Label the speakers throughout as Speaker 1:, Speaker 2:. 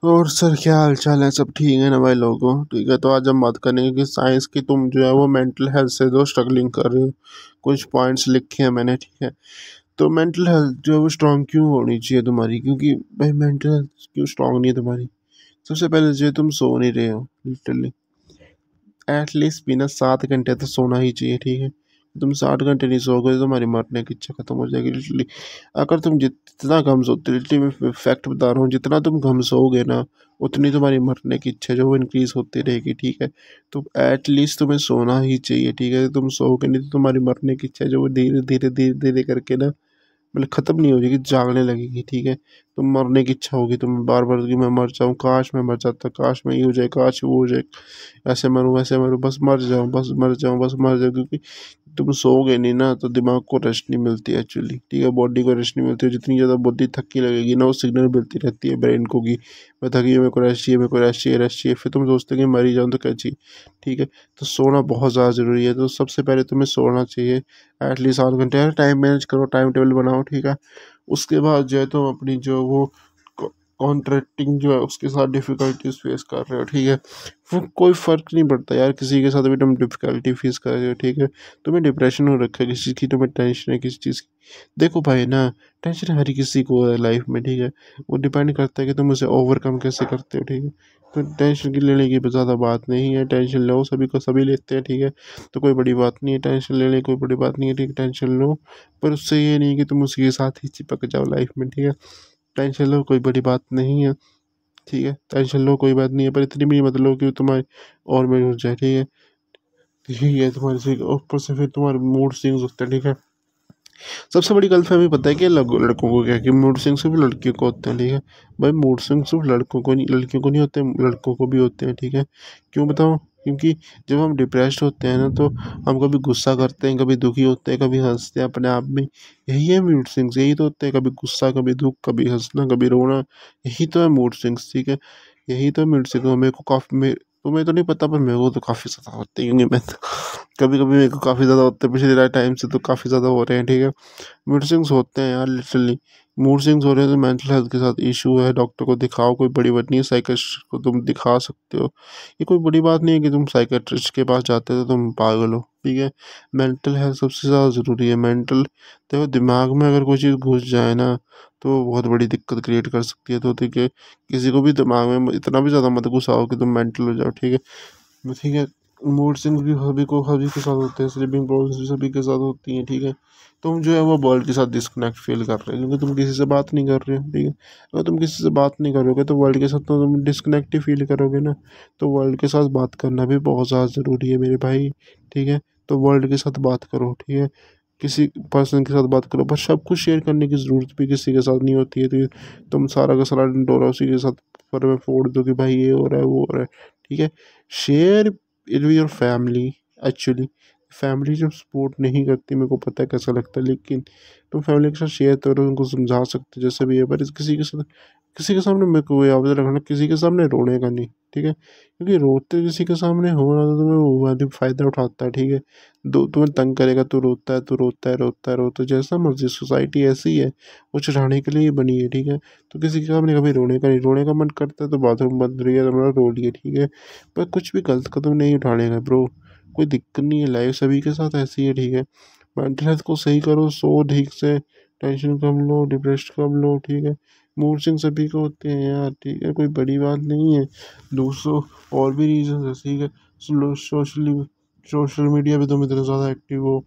Speaker 1: और सर क्या हाल चाल है? सब ठीक है ना भाई लोगों? ठीक है, तो आज हम बात करेंगे कि साइंस की तुम जो है वो मेंटल हेल्थ से जो स्ट्रगलिंग कर रहे हो। कुछ पॉइंट्स लिखे हैं मैंने, ठीक है। तो मेंटल हेल्थ जो है वो स्ट्रांग क्यों होनी चाहिए तुम्हारी? क्योंकि भाई मेंटल हेल्थ क्यों स्ट्रांग नहीं है तुम्हारी? सबसे पहले जो है तुम सो नहीं रहे हो लिटरली। एटलीस्ट बिना 7 घंटे तो सोना ही चाहिए, ठीक है। तुम 8 घंटे नहीं सोओगे तो तुम्हारी मरने की इच्छा खत्म हो जाएगी लिटरली। अगर तुम जितना कम सोते, लिटरली मैं फैक्ट बता रहा हूँ, जितना तुम कम सोओगे ना उतनी तुम्हारी मरने की इच्छा जो वो इंक्रीज होती रहेगी, ठीक है। तो एटलीस्ट तुम्हें सोना ही चाहिए, ठीक है। तुम सोओगे नहीं तो तुम्हारी मरने की इच्छा जो वो धीरे धीरे धीरे धीरे करके ना मतलब खत्म नहीं हो जाएगी, जागने लगेगी, ठीक है। तुम मरने की इच्छा होगी, तुम बार बार कि मैं मर जाऊं, काश मैं मर जाता, काश मैं ये हो जाए, काश वो हो जाए, ऐसे मरूं वैसे मरूं, बस मर जाऊं, बस मर जाऊं, बस मर जाऊं। क्योंकि तुम सोओगे नहीं ना तो दिमाग को रेस्ट नहीं मिलती एक्चुअली, ठीक है। बॉडी को रेस्ट नहीं मिलती, जितनी ज़्यादा बॉडी थकी लगेगी ना वो सिग्नल मिलती रहती है ब्रेन को कि मैं थकी हूं, मेरे को रेस्ट चाहिए, मेरे को रेस्ट चाहिए, रेस्ट चाहिए। फिर तुम सोचते हो कि मर ही जाऊं तो क्या चाहिए, ठीक है। तो सोना बहुत ज़्यादा ज़रूरी है। तो सबसे पहले तुम्हें सोना चाहिए एटलीस्ट 8 घंटे। यार टाइम मैनेज करो, टाइम टेबल बनाओ, ठीक है। उसके बाद जो है तुम अपनी जो वो कॉन्ट्रैक्टिंग जो है उसके साथ डिफ़िकल्टीज फेस कर रहे हो, ठीक है। वो कोई फ़र्क नहीं पड़ता यार, किसी के साथ भी तुम डिफ़िकल्टी फेस कर रहे हो, ठीक है। तुम्हें डिप्रेशन हो रखा है किसी चीज़ की, तुम्हें टेंशन है किसी चीज़ की। देखो भाई ना, टेंशन हर किसी को है लाइफ में, ठीक है। वो डिपेंड करता है कि तुम उसे ओवरकम कैसे करते हो, ठीक है। तो टेंशन की लेने की ज़्यादा बात नहीं है, टेंशन लो, सभी को सभी लेते हैं, ठीक है। तो कोई बड़ी बात नहीं है, टेंशन लेने की कोई बड़ी बात नहीं है, ठीक है। टेंशन लो, पर उससे ये नहीं कि तुम उसके साथ ही चिपक जाओ लाइफ में, ठीक है। टेंशन लो, कोई बड़ी बात नहीं है, ठीक है। टेंशन लो, कोई बात नहीं है, पर इतनी भी मत लो कि तुम्हारी और में घुस जाए, ठीक है। ठीक है, तुम्हारे से ऊपर से फिर तुम्हारे मूड स्विंग्स होते हैं, ठीक है। सबसे बड़ी गलतफहमी पता है कि लड़कों को क्या कि मूड स्विंग सिर्फ लड़कियों को होते हैं, ठीक है। भाई मूड स्विंग सिर्फ लड़कों को नहीं, लड़कियों को नहीं होते, लड़कों को भी होते हैं, ठीक है। क्यों बताऊँ? क्योंकि जब हम डिप्रेस्ड होते हैं ना तो हम कभी गुस्सा करते हैं, कभी दुखी होते हैं, कभी हंसते हैं अपने आप में। यही है मूड स्विंग्स, यही तो होते हैं, कभी गुस्सा, कभी दुख, कभी हंसना, कभी रोना। यही तो है मूड स्विंग्स, ठीक है। यही तो है मूड स्विंग। मेरे को काफ़ी तुम्हें तो नहीं पता पर मेरे को तो काफ़ी ज़्यादा होते हैं, क्योंकि मैं तो कभी कभी मेरे को काफ़ी ज़्यादा होते हैं, पिछले टाइम से तो काफ़ी ज़्यादा हो रहे हैं, ठीक है। मूड स्विंग्स होते हैं यार लिटरली। मूड स्विंग्स हो रहे हैं तो मेंटल हेल्थ के साथ इशू है, डॉक्टर को दिखाओ, कोई बड़ी बात नहीं है, साइकियाट्रिस्ट को तुम दिखा सकते हो। ये कोई बड़ी बात नहीं है कि तुम साइकियाट्रिस्ट के पास जाते हो तो तुम पागल हो, ठीक है। मेंटल हेल्थ सबसे ज़्यादा ज़रूरी है। मेंटल देखो, दिमाग में अगर कोई चीज़ घुस जाए ना तो बहुत बड़ी दिक्कत क्रिएट कर सकती है। तो ठीक है, किसी को भी दिमाग में इतना भी ज़्यादा मत घुसाओ कि तुम मेंटल हो जाओ, ठीक है। ठीक है, मूड स्विंग्स भी सभी के साथ होते हैं, स्लीपिंग प्रॉब्लम्स भी सभी के साथ होती हैं, ठीक है। तुम जो है वो वर्ल्ड के साथ डिस्कनेक्ट फील कर रहे हो क्योंकि तुम किसी से बात नहीं कर रहे हो, ठीक है। अगर तुम किसी से बात नहीं करोगे तो वर्ल्ड के साथ तो तुम डिस्कनेक्ट ही फील करोगे ना। तो वर्ल्ड के साथ बात करना भी बहुत ज़्यादा ज़रूरी है मेरे भाई, ठीक है। तो वर्ल्ड के साथ बात करो, ठीक है। किसी पर्सन के साथ बात करो, पर सब कुछ शेयर करने की ज़रूरत भी किसी के साथ नहीं होती है। तो तुम सारा का सारा डंडोरा उसी के साथ पर में फोड़ दो कि भाई ये हो रहा है, वो हो रहा है, ठीक है। Share it with your family actually. Family जब सपोर्ट नहीं करती, मेरे को पता है कैसा लगता है, लेकिन तुम फैमिली के साथ शेयर करो, उनको समझा सकते हो जैसे भी है। पर किसी के साथ, किसी के सामने, मेरे को याद रखना, किसी के सामने रोने का नहीं, ठीक है। क्योंकि रोते किसी के सामने हो ना तो तुम्हें वो वाली फ़ायदा उठाता है, ठीक है। दो तुम्हें तंग करेगा, तू रोता है, तू रोता है, रोता है, रोता है, जैसा मर्जी। सोसाइटी ऐसी है, वो चिढ़ाने के लिए ही बनी है, ठीक है। तो किसी के सामने कभी रोने का नहीं। रोने का मन करता है तो बाथरूम बंद रही है, तुम्हारा रो लिए, ठीक है। पर कुछ भी गलत कदम नहीं उठाने का ब्रो। कोई दिक्कत नहीं है, लाइफ सभी के साथ ऐसी है, ठीक है। मेंटल हेल्थ को सही करो, सो ठीक से, टेंशन कम लो, डिप्रेशन कम लो, ठीक है। मूड स्विंग सभी को होते हैं यार, ठीक है, कोई बड़ी बात नहीं है। दूसरों और भी रीजन है, ठीक है। सोशली सोशल मीडिया पे तुम इतने ज़्यादा एक्टिव हो,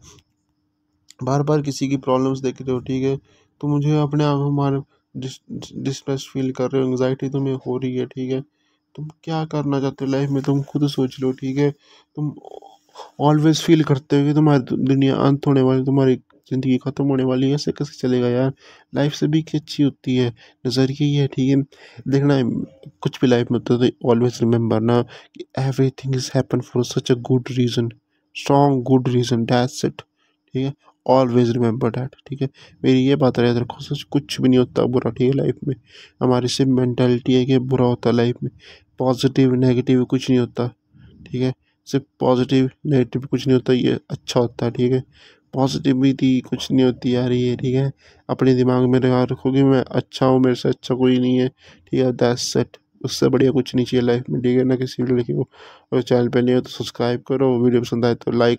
Speaker 1: बार बार किसी की प्रॉब्लम्स देख रहे हो, ठीक है। तो मुझे अपने आप हमारे डिस्ट्रेस फील कर रहे हो, एंग्जाइटी तुम्हें हो रही है, ठीक है। तुम क्या करना चाहते हो लाइफ में, तुम खुद सोच लो, ठीक है। तुम ऑलवेज फील करते हो कि तुम्हारी दुनिया अंत होने वाली, तुम्हारी ज़िंदगी ख़त्म होने वाली है, ऐसे कैसे चलेगा यार। लाइफ सभी की अच्छी होती है, नज़रिया ही है, ठीक है। देखना है, कुछ भी लाइफ में होता है तो ऑलवेज रिमेंबर ना कि everything is happen for such a good reason, strong good reason, that's it, ठीक है। ऑलवेज रिमेंबर दैट, ठीक है। मेरी ये बात याद रखो, सच कुछ भी नहीं होता बुरा, ठीक है लाइफ में। हमारी सिर्फ मेंटालिटी है कि बुरा होता है लाइफ में। पॉजिटिव नेगेटिव कुछ नहीं होता, ठीक है। सिर्फ पॉजिटिव नेगेटिव कुछ नहीं होता, ये अच्छा होता है, ठीक है। पॉजिटिविटी कुछ नहीं होती यार ये, ठीक है। अपने दिमाग में लगा रखो कि मैं अच्छा हूँ, मेरे से अच्छा कोई नहीं है, ठीक है, दैट्स इट। उससे बढ़िया कुछ नहीं चाहिए लाइफ में, ठीक है ना। किसी वीडियो लिखी हो और चैनल पे नहीं हो तो सब्सक्राइब करो, वीडियो पसंद आए तो लाइक